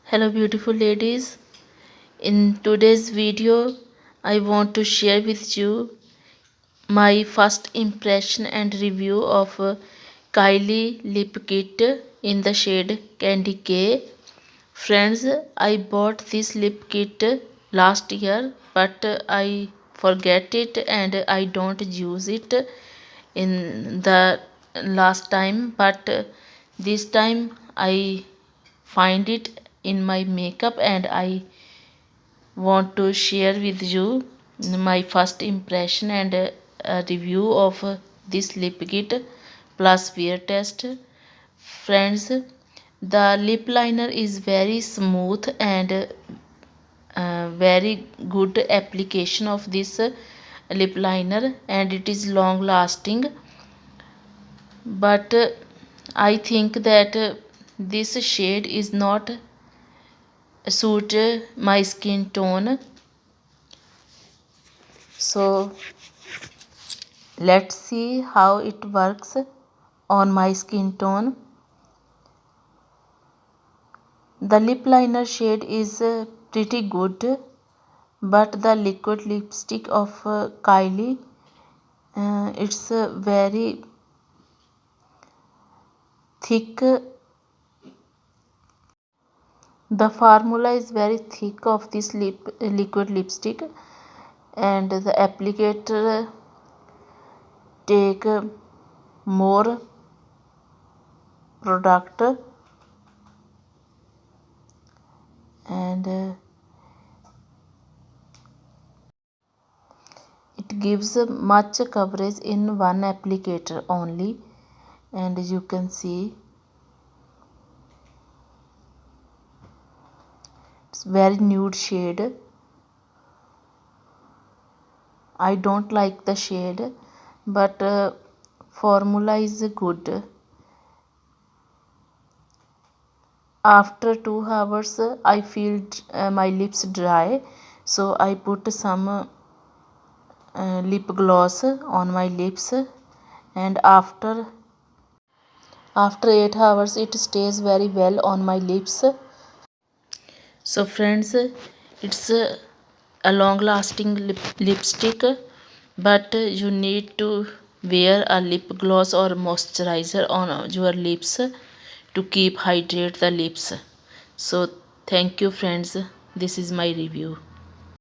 Hello beautiful ladies. In today's video I want to share with you my first impression and review of Kylie lip kit in the shade Candy K. Friends, I bought this lip kit last year but I forget it and I don't use it in the last time, but this time I find it in my makeup and I want to share with you my first impression and a review of this lip kit plus wear test. Friends, the lip liner is very smooth and very good application of this lip liner and it is long lasting, but I think that this shade is not suit my skin tone. So let's see how it works on my skin tone. The lip liner shade is pretty good, but the liquid lipstick of Kylie, it's very thick. The formula is very thick of this liquid lipstick and the applicator take more product and it gives much coverage in one applicator only, and you can see it's very nude shade. I don't like the shade, but formula is good. After 2 hours I feel my lips dry, so I put some lip gloss on my lips, and after 8 hours it stays very well on my lips. So friends, it's a long lasting lipstick, but you need to wear a lip gloss or moisturizer on your lips to keep hydrate the lips. So thank you friends, this is my review.